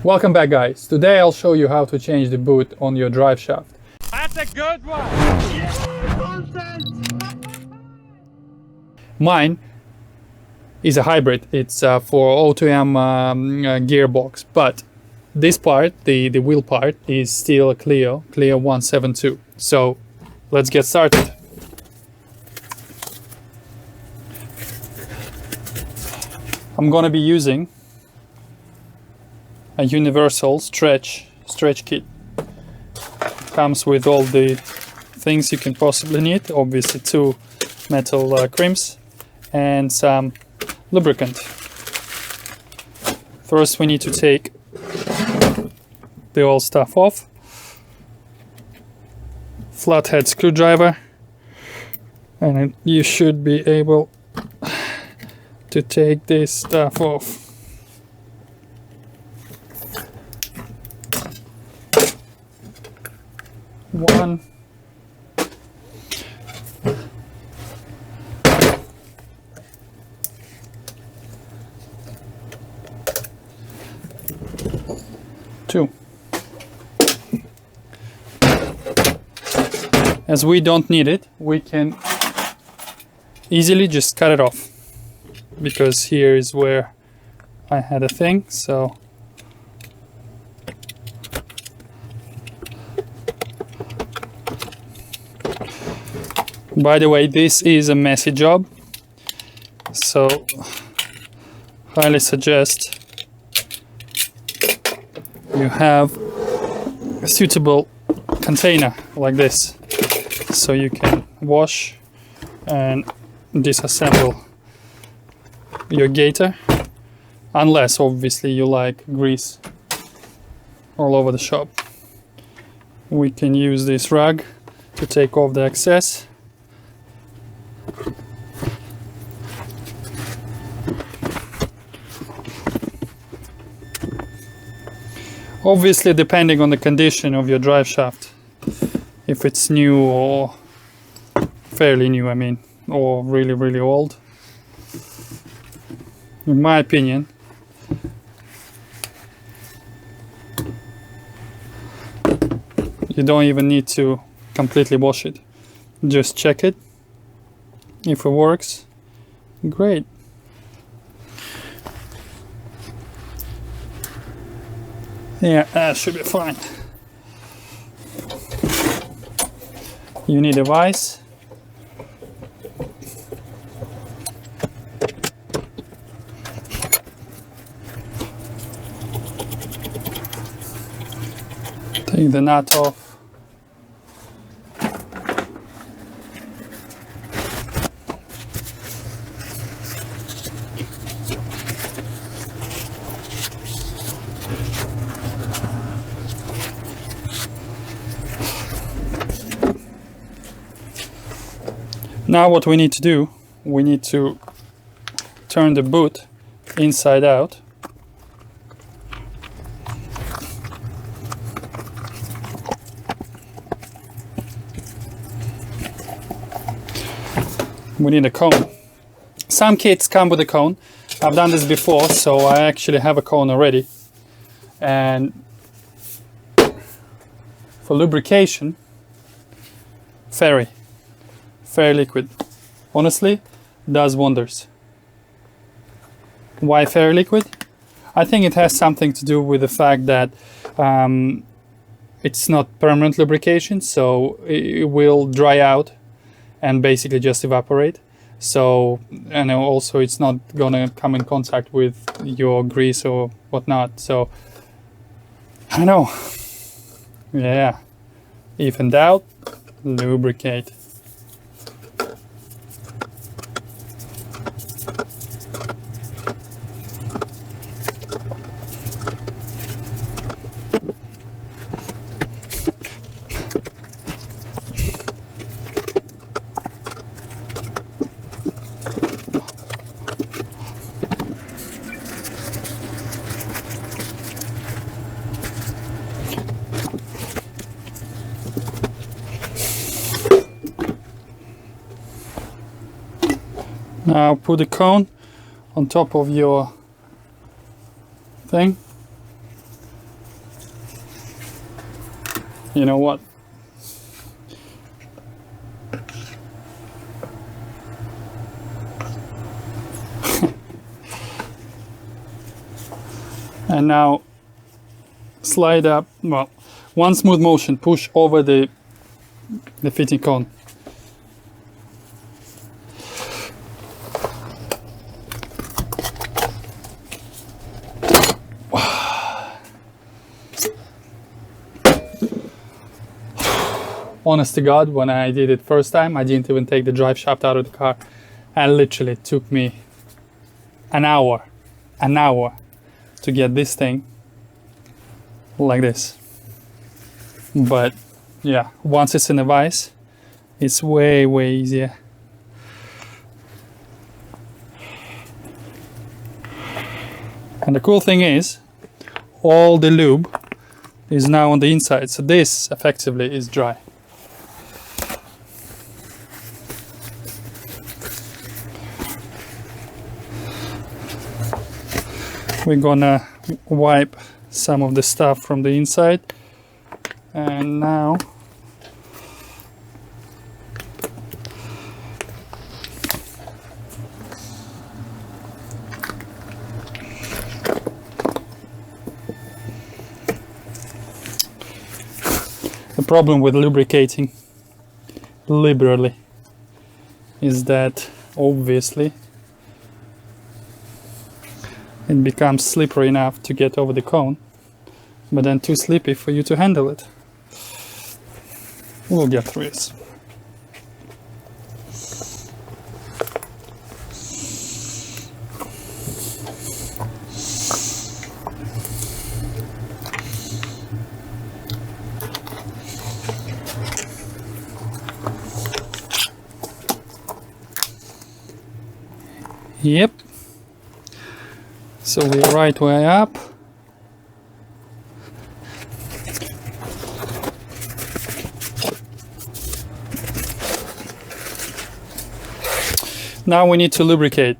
Welcome back, guys. Today I'll show you how to change the boot on your drive shaft. That's a good one! Mine is a hybrid. It's for O2M gearbox, but this part, the wheel part, is still a Clio 172. So let's get started. I'm gonna be using a universal stretch kit. Comes with all the things you can possibly need. Obviously 2 metal crimps and some lubricant. First we need to take the old stuff off. Flathead screwdriver, and you should be able to take this stuff off. One, two. As we don't need it, we can easily just cut it off, because here is where I had a thing. So by the way, this is a messy job, so highly suggest you have a suitable container like this, so you can wash and disassemble your gator, unless obviously you like grease all over the shop. We can use this rag to take off the excess. Obviously, depending on the condition of your drive shaft, if it's new or fairly new, I mean, or really old, in my opinion, you don't even need to completely wash it. Just check it. If it works, great. Yeah, that should be fine. You need a vise. Take the nut off. Now what we need to do, we need to turn the boot inside out. We need a cone. Some kits come with a cone. I've done this before, so I actually have a cone already. And for lubrication, Fair liquid, honestly, does wonders. Why Fair liquid? I think it has something to do with the fact that it's not permanent lubrication, so it will dry out and basically just evaporate. So, and also it's not gonna come in contact with your grease or whatnot. So, I don't know. Yeah, if in doubt, lubricate. Now put the cone on top of your thing you know what? And now slide up, well, one smooth motion, push over the fitting cone. Honest to God, when I did it first time, I didn't even take the drive shaft out of the car. And literally it took me an hour to get this thing like this. But yeah, once it's in a vise, it's way easier. And the cool thing is, all the lube is now on the inside, so this effectively is dry. We're gonna wipe some of the stuff from the inside, and now the problem with lubricating liberally is that obviously it becomes slippery enough to get over the cone, but then too sleepy for you to handle it. We'll get through this. Yep. So we're right way up. Now we need to lubricate.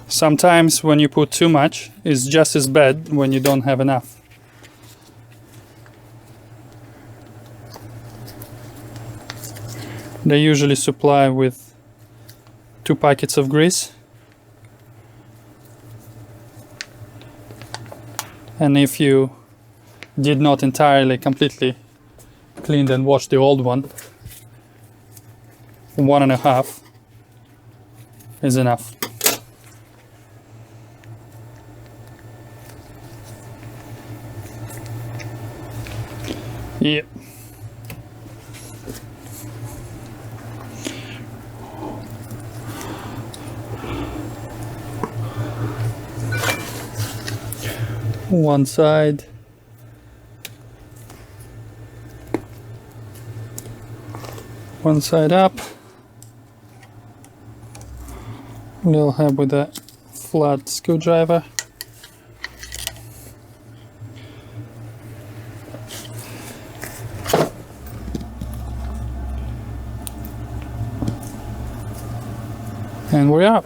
Sometimes when you put too much, it's just as bad when you don't have enough. They usually supply with 2 packets of grease. And if you did not entirely, completely clean and wash the old one, 1.5 is enough. Yep. One side. One side up. We'll have with a flat screwdriver. And we're up.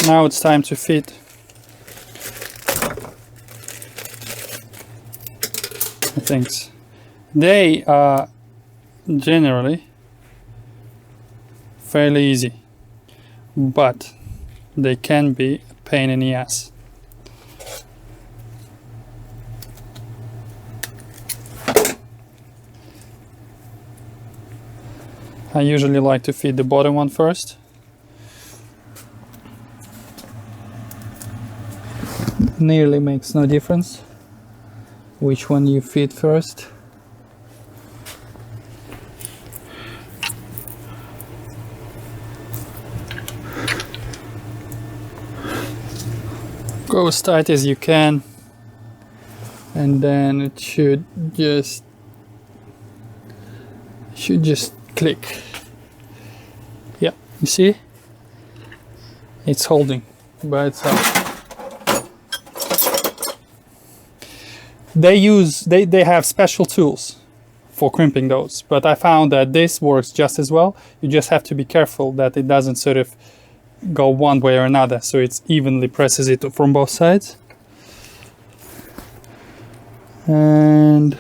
Now it's time to fit the things. They are generally fairly easy, but they can be a pain in the ass. I usually like to fit the bottom one first. Nearly makes no difference which one you fit first. Go as tight as you can, and then it should just click. Yeah, you see? It's holding by itself. they have special tools for crimping those, but I found that this works just as well. You just have to be careful that it doesn't sort of go one way or another, so it evenly presses it from both sides. And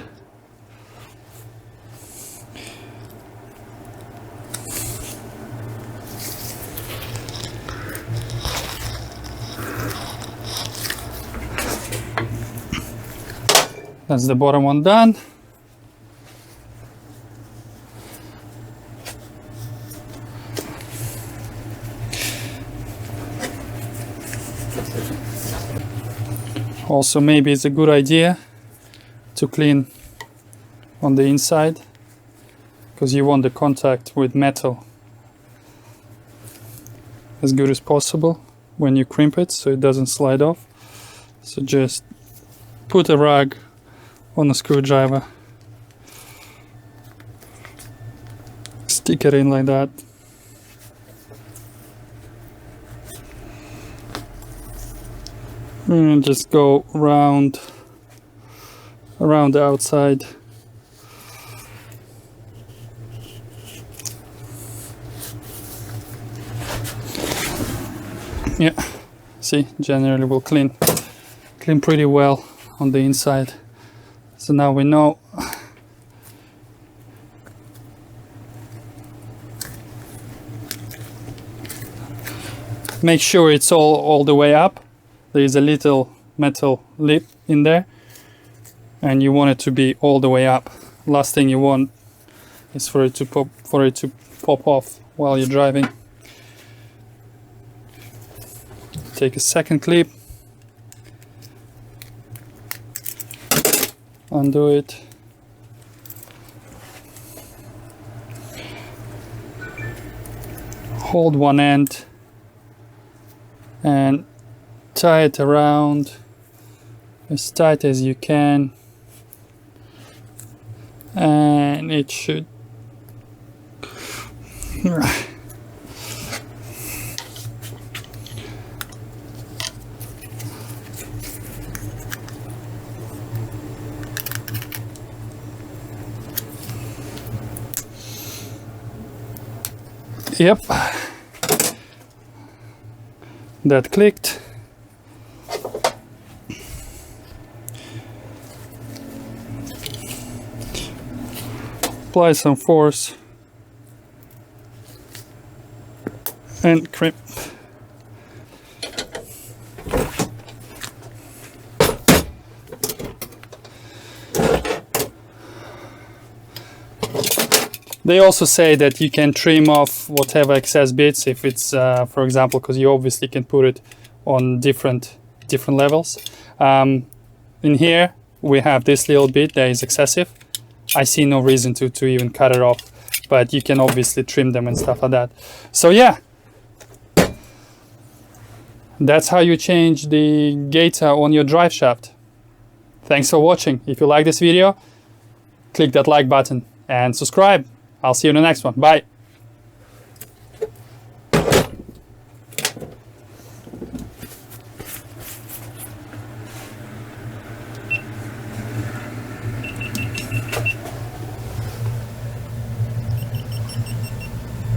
that's the bottom one done. Also, maybe it's a good idea to clean on the inside, because you want the contact with metal as good as possible when you crimp it, so it doesn't slide off. So just put a rag on a screwdriver, stick it in like that, and just go around the outside. Yeah, see, generally will clean pretty well on the inside. So now we know. Make sure it's all the way up. There is a little metal lip in there, and you want it to be all the way up. Last thing you want is for it to pop off while you're driving. Take a second clip, undo it, hold one end and tie it around as tight as you can, and it should yep, that clicked. Apply some force and crimp. They also say that you can trim off whatever excess bits if it's, for example, because you obviously can put it on different levels. In here we have this little bit that is excessive. I see no reason to even cut it off, but you can obviously trim them and stuff like that. So yeah, that's how you change the gator on your drive shaft. Thanks for watching. If you like this video, click that like button and subscribe. I'll see you in the next one. Bye.